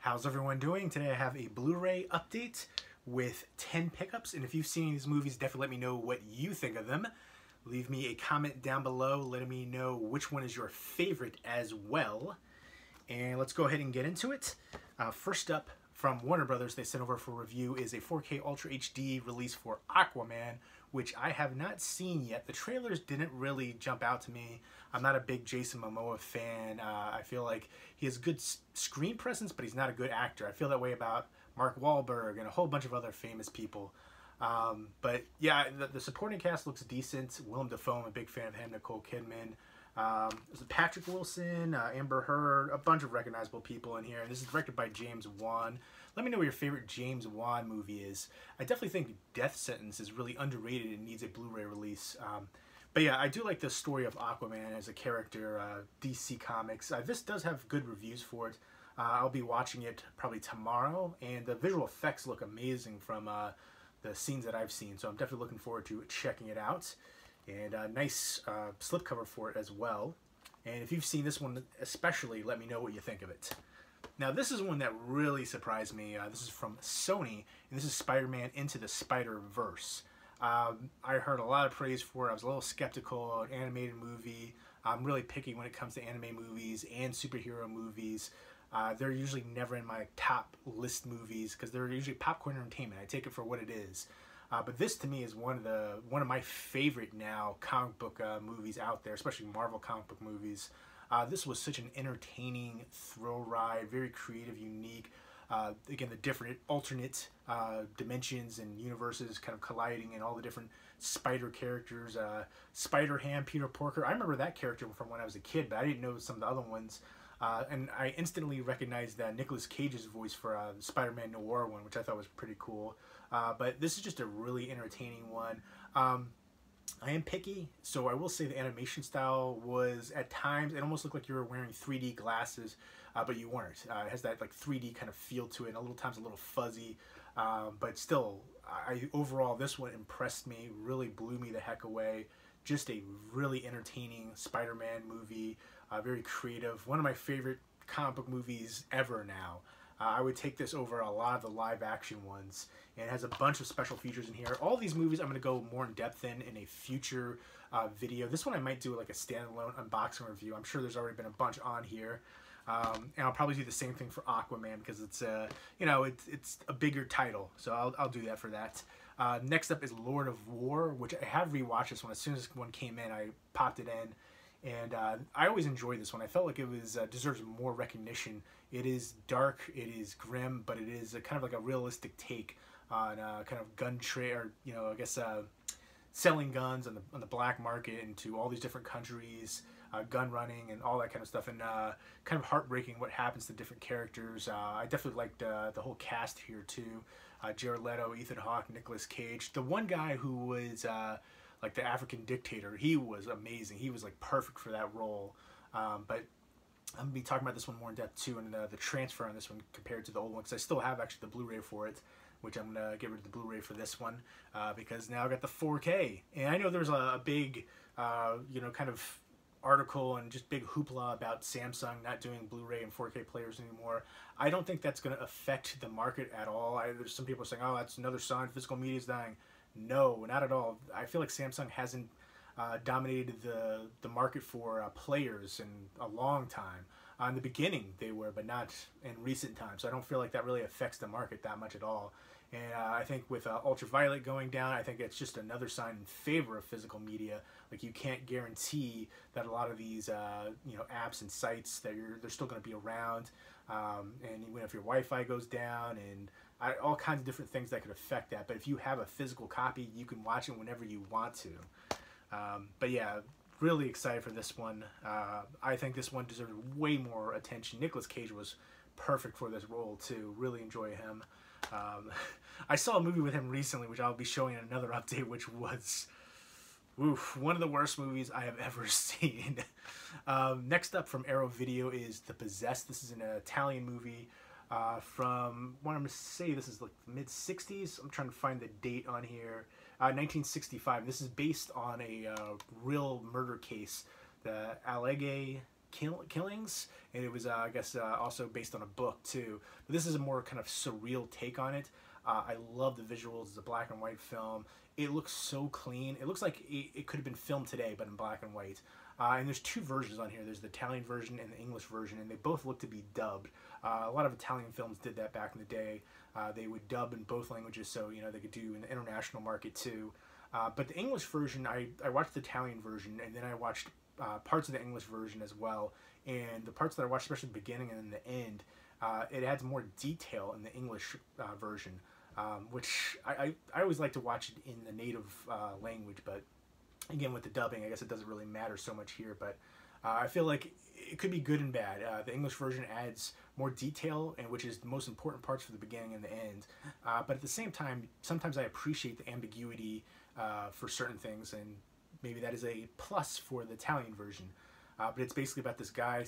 How's everyone doing? Today I have a Blu-ray update with 10 pickups, and if you've seen these movies, definitely let me know what you think of them. Leave me a comment down below letting me know which one is your favorite as well. And let's go ahead and get into it. First up, from Warner Brothers, they sent over for review is a 4K Ultra HD release for Aquaman, which I have not seen yet. The trailers didn't really jump out to me. I'm not a big Jason Momoa fan. I feel like he has good screen presence, but he's not a good actor. I feel that way about Mark Wahlberg and a whole bunch of other famous people. But yeah, the supporting cast looks decent. Willem Dafoe, I'm a big fan of him. Nicole Kidman. There's Patrick Wilson, Amber Heard, a bunch of recognizable people in here. And this is directed by James Wan. Let me know what your favorite James Wan movie is. I definitely think Death Sentence is really underrated and needs a Blu-ray release. But yeah, I do like the story of Aquaman as a character, DC Comics. This does have good reviews for it. I'll be watching it probably tomorrow, and the visual effects look amazing from the scenes that I've seen. So I'm definitely looking forward to checking it out. And a nice slipcover for it as well. And if you've seen this one especially, let me know what you think of it. Now this is one that really surprised me. This is from Sony, and this is Spider-Man Into the Spider-Verse. I heard a lot of praise for it. I was a little skeptical. An animated movie. I'm really picky when it comes to anime movies and superhero movies. They're usually never in my top list movies because they're usually popcorn entertainment. I take it for what it is. But this to me is one of my favorite now comic book movies out there, especially Marvel comic book movies. This was such an entertaining thrill ride, very creative, unique. Again, the different alternate dimensions and universes kind of colliding, and all the different spider characters. Spider-Ham, Peter Porker. I remember that character from when I was a kid, but I didn't know some of the other ones. And I instantly recognized Nicolas Cage's voice for the Spider-Man Noir one, which I thought was pretty cool. But this is just a really entertaining one. I am picky, so I will say the animation style was, at times, it almost looked like you were wearing 3D glasses, but you weren't. It has that like 3D kind of feel to it, and times a little fuzzy, but still, overall, this one impressed me, really blew me the heck away. Just a really entertaining Spider-Man movie, very creative. One of my favorite comic book movies ever now. I would take this over a lot of the live action ones, and it has a bunch of special features in here. All these movies I'm going to go more in depth in a future video. This one I might do like a standalone unboxing review. I'm sure there's already been a bunch on here. And I'll probably do the same thing for Aquaman because it's it's a bigger title, so I'll do that for that. Next up is Lord of War, which I have rewatched this one. As soon as this one came in, I popped it in, and I always enjoyed this one. I felt like it was deserves more recognition. It is dark, it is grim, but it is kind of like a realistic take on kind of gun trade, or I guess selling guns on the black market into all these different countries. Gun running and all that kind of stuff, and kind of heartbreaking what happens to different characters. I definitely liked the whole cast here too. Jared Leto, Ethan Hawke, Nicolas Cage. The one guy who was like the African dictator, he was amazing. He was like perfect for that role. But I'm going to be talking about this one more in depth too, and the transfer on this one compared to the old one, because I still have actually the Blu-ray for it, which I'm going to get rid of the Blu-ray for this one, because now I got the 4K. And I know there's a big, kind of article and just big hoopla about Samsung not doing Blu-ray and 4K players anymore. I don't think that's going to affect the market at all. There's some people saying, oh, that's another sign physical media is dying. No, not at all. I feel like Samsung hasn't dominated the market for players in a long time. In the beginning they were, but not in recent times. So I don't feel like that really affects the market that much at all. And I think with ultraviolet going down, I think it's just another sign in favor of physical media. Like, you can't guarantee that a lot of these apps and sites that they're still going to be around. And even if your Wi-Fi goes down, and all kinds of different things that could affect that. But if you have a physical copy, you can watch it whenever you want to. But yeah, really excited for this one. I think this one deserves way more attention. Nicolas Cage was perfect for this role too. Really enjoy him. I saw a movie with him recently, which I'll be showing in another update, which was one of the worst movies I have ever seen. Next up from Arrow Video is The Possessed. This is an Italian movie from, what I'm going to say, this is like mid-60s. I'm trying to find the date on here. 1965. This is based on a real murder case. The Alleghe killings, and it was I guess also based on a book too. But this is a more kind of surreal take on it. I love the visuals. It's a black and white film. It looks so clean. It looks like it could have been filmed today, but in black and white. And there's two versions on here. There's the Italian version and the English version, and they both look to be dubbed. A lot of Italian films did that back in the day. They would dub in both languages, so you know they could do in the international market too. But the English version, I watched the Italian version, and then I watched parts of the English version as well. And the parts that I watched, especially the beginning and then the end, it adds more detail in the English version, which I always like to watch it in the native language, but again, with the dubbing, I guess it doesn't really matter so much here, but I feel like it could be good and bad. The English version adds more detail, and which is the most important parts for the beginning and the end. But at the same time, sometimes I appreciate the ambiguity for certain things, and maybe that is a plus for the Italian version. But it's basically about this guy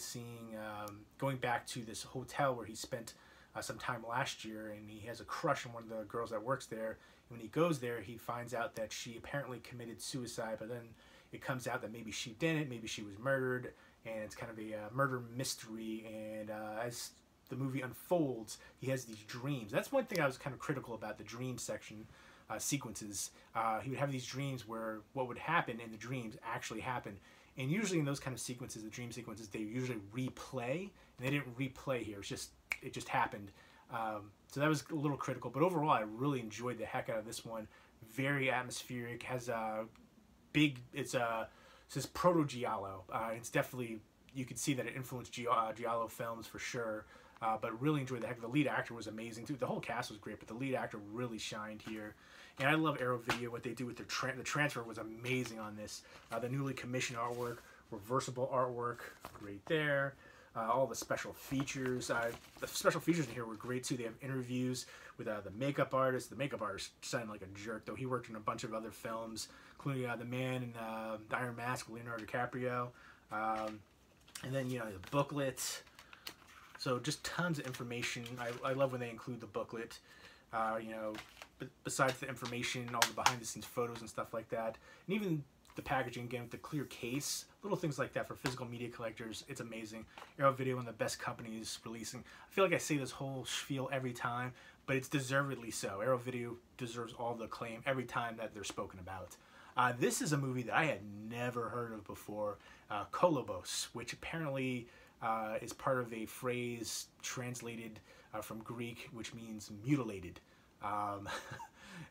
going back to this hotel where he spent some time last year, and he has a crush on one of the girls that works there. And when he goes there, he finds out that she apparently committed suicide, but then it comes out that maybe she didn't, maybe she was murdered, and it's kind of a murder mystery. And as the movie unfolds, he has these dreams. That's one thing I was kind of critical about the dream section sequences. He would have these dreams where what would happen in the dreams actually happened. And usually in those kind of sequences, the dream sequences, they usually replay, and they didn't replay here. It just happened. So that was a little critical, but overall I really enjoyed the heck out of this one. Very atmospheric, has a big, it says proto-giallo. It's definitely, you could see that it influenced giallo films for sure, but really enjoyed the heck. The lead actor was amazing too. The whole cast was great, but the lead actor really shined here. And I love Arrow Video, what they do with the transfer was amazing on this. The newly commissioned artwork, reversible artwork, right there. All the special features. The special features in here were great too. They have interviews with the makeup artist. The makeup artist sounded like a jerk, though. He worked in a bunch of other films, including The Man in the Iron Mask with Leonardo DiCaprio. And then, you know, the booklet. So just tons of information. I love when they include the booklet. You know, besides the information, all the behind-the-scenes photos and stuff like that. And even the packaging, again, with the clear case, little things like that for physical media collectors, it's amazing. Arrow Video, one of the best companies releasing. I feel like I say this whole spiel every time, but it's deservedly so. Arrow Video deserves all the acclaim every time that they're spoken about. This is a movie that I had never heard of before, Kobos, which apparently is part of a phrase translated from Greek, which means mutilated.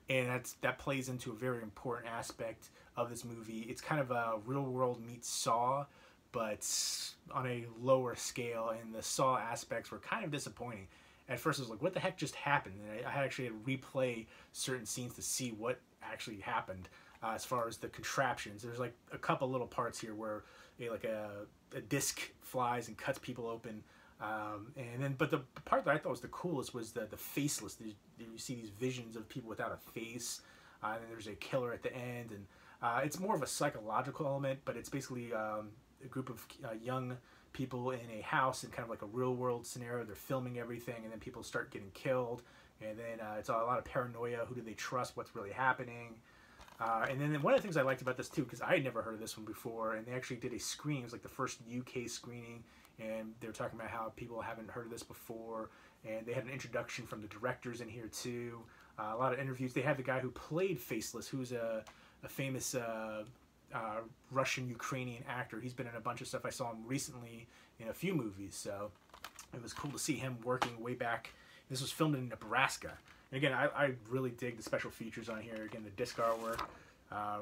And that plays into a very important aspect of this movie. It's kind of a Real World meets Saw, but on a lower scale, and the Saw aspects were kind of disappointing. At first I was like, what the heck just happened? And I actually had to replay certain scenes to see what actually happened as far as the contraptions. There's like a couple little parts here where a disc flies and cuts people open. But the part that I thought was the coolest was the faceless. You see these visions of people without a face, and then there's a killer at the end, and it's more of a psychological element, but it's basically a group of young people in a house in kind of like a real world scenario. They're filming everything, and then people start getting killed, and then it's a lot of paranoia. Who do they trust? What's really happening? And then one of the things I liked about this too, because I had never heard of this one before, and they actually did a screening. It was like the first UK screening, and they were talking about how people haven't heard of this before, and they had an introduction from the directors in here too. A lot of interviews. They had the guy who played Faceless, who's a famous Russian-Ukrainian actor. He's been in a bunch of stuff. I saw him recently in a few movies, so it was cool to see him working way back. This was filmed in Nebraska. And again, I really dig the special features on here. Again, the disc artwork,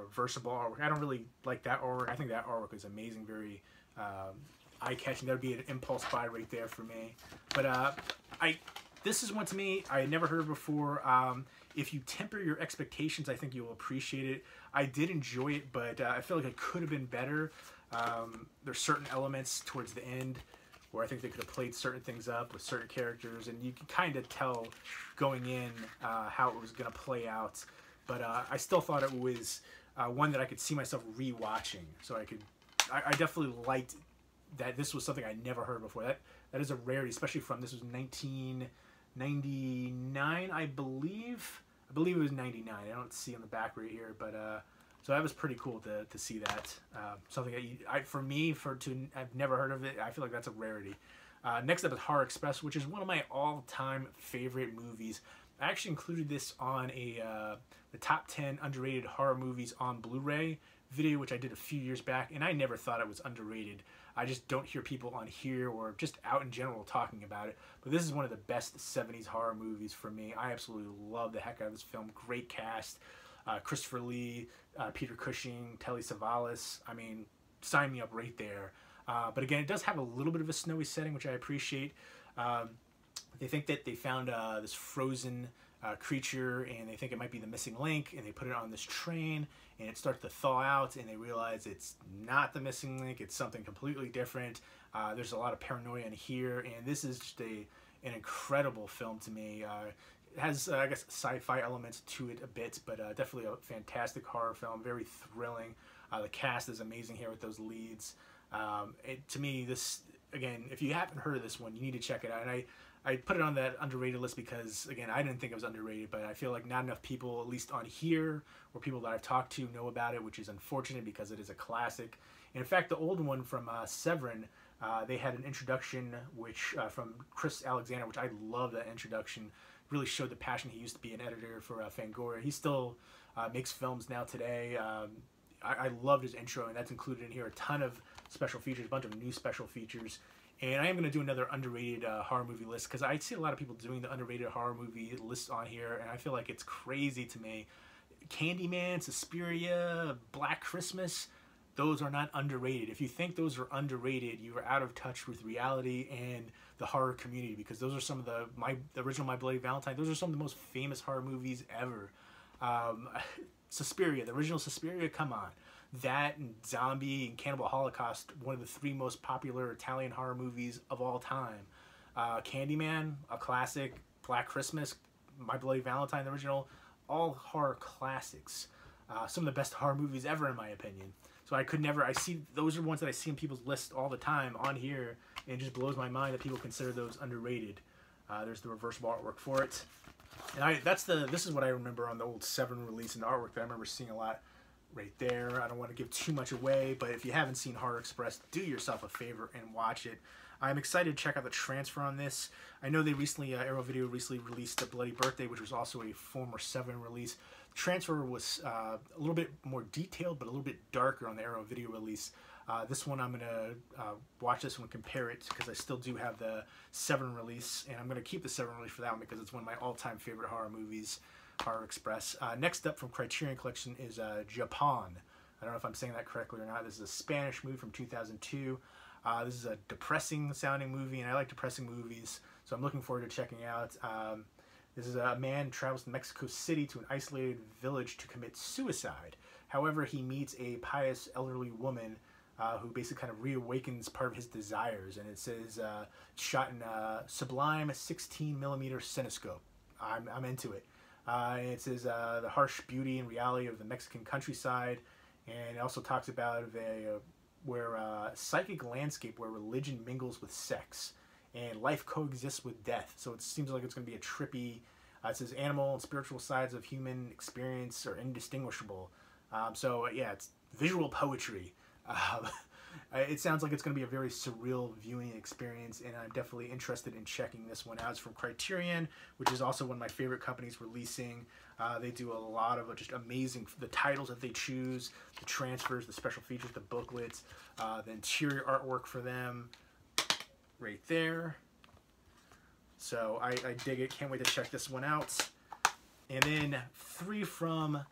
reversible artwork. I don't really like that artwork. I think that artwork is amazing, very eye-catching. That would be an impulse buy right there for me. But this is one to me I had never heard before. If you temper your expectations, I think you'll appreciate it. I did enjoy it, but I feel like it could have been better. There's certain elements towards the end where I think they could have played certain things up with certain characters, and you can kind of tell going in how it was going to play out. But I still thought it was one that I could see myself re-watching. So I definitely liked that this was something I never heard before. That is a rarity, especially from, this was 1999, I believe. I believe it was 99. I don't see on the back right here, but So that was pretty cool to see that. Something that I've never heard of it. I feel like that's a rarity. Next up is Horror Express, which is one of my all-time favorite movies. I actually included this on the top 10 underrated horror movies on Blu-ray video, which I did a few years back, and I never thought it was underrated. I just don't hear people on here or just out in general talking about it. But this is one of the best 70s horror movies for me. I absolutely love the heck out of this film. Great cast. Christopher Lee, Peter Cushing, Telly Savalas. I mean, sign me up right there. But again, it does have a little bit of a snowy setting, which I appreciate. They think that they found this frozen creature, and they think it might be the missing link, and they put it on this train, and it starts to thaw out, and they realize it's not the missing link, it's something completely different. There's a lot of paranoia in here, and this is just an incredible film to me. It has, I guess, sci-fi elements to it a bit, but definitely a fantastic horror film, very thrilling. The cast is amazing here with those leads. To me, this, again, if you haven't heard of this one, you need to check it out. And I put it on that underrated list because, again, I didn't think it was underrated, but I feel like not enough people, at least on here, or people that I've talked to, know about it, which is unfortunate because it is a classic. And in fact, the old one from Severin, they had an introduction which from Chris Alexander, which I love that introduction. Really showed the passion. He used to be an editor for Fangoria. He still makes films now today. I loved his intro, and that's included in here. A ton of special features, a bunch of new special features. And I am going to do another underrated horror movie list because I see a lot of people doing the underrated horror movie list on here, and I feel like it's crazy to me. Candyman, Suspiria, Black Christmas, those are not underrated. If you think those are underrated, you are out of touch with reality and the horror community, because those are some of the original My Bloody Valentine. Those are some of the most famous horror movies ever. Suspiria, the original Suspiria, come on. That and Zombie and Cannibal Holocaust, one of the 3 most popular Italian horror movies of all time. Candyman, a classic. Black Christmas, My Bloody Valentine, the original, all horror classics. Some of the best horror movies ever, in my opinion. So I see, those are ones that I see in people's lists all the time on here, and it just blows my mind that people consider those underrated. There's the reversible artwork for it. And this is what I remember on the old Severin release and the artwork that I remember seeing a lot right there. I don't want to give too much away, but if you haven't seen Horror Express, do yourself a favor and watch it. I'm excited to check out the transfer on this. I know they recently, Arrow Video recently released The Bloody Birthday, which was also a former Severin release. The transfer was a little bit more detailed, but a little bit darker on the Arrow Video release. This one I'm going to watch this one and compare it, because I still do have the Severin release, and I'm going to keep the Severin release for that one because it's one of my all-time favorite horror movies, Horror Express. Next up from Criterion Collection is Japón. I don't know if I'm saying that correctly or not. This is a Spanish movie from 2002. This is a depressing sounding movie, and I like depressing movies, so I'm looking forward to checking out. This is a man travels to Mexico City to an isolated village to commit suicide. However, he meets a pious elderly woman who basically kind of reawakens part of his desires, and it says shot in a sublime 16mm cinescope. I'm into it. And it says the harsh beauty and reality of the Mexican countryside, and it also talks about a psychic landscape where religion mingles with sex and life coexists with death. So it seems like it's going to be a trippy. It says animal and spiritual sides of human experience are indistinguishable. So yeah, it's visual poetry. It sounds like it's going to be a very surreal viewing experience, and I'm definitely interested in checking this one out. It's from Criterion, which is also one of my favorite companies releasing. They do a lot of just amazing, the titles that they choose, the transfers, the special features, the booklets, the interior artwork for them, right there. So I dig it. Can't wait to check this one out. And then 3 from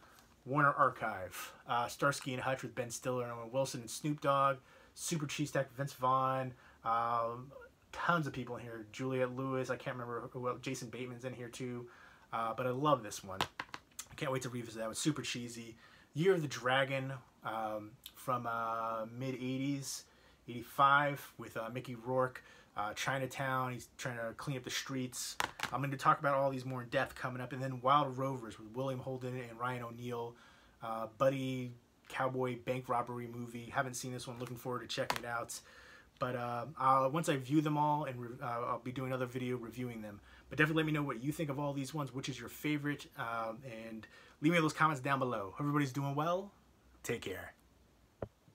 Warner Archive. Starsky and Hutch with Ben Stiller and Owen Wilson and Snoop Dogg. Super Cheese Stack, Vince Vaughn. Tons of people in here. Juliette Lewis. I can't remember who else. Jason Bateman's in here too. But I love this one. I can't wait to revisit that one. Super cheesy. Year of the Dragon from mid-80s. 85 with Mickey Rourke. Chinatown. He's trying to clean up the streets. I'm going to talk about all these more in depth coming up. And then Wild Rovers with William Holden and Ryan O'Neal. Buddy cowboy bank robbery movie. Haven't seen this one. Looking forward to checking it out. But once I view them all, and I'll be doing another video reviewing them. But definitely let me know what you think of all these ones. Which is your favorite? And leave me those comments down below. Everybody's doing well. Take care.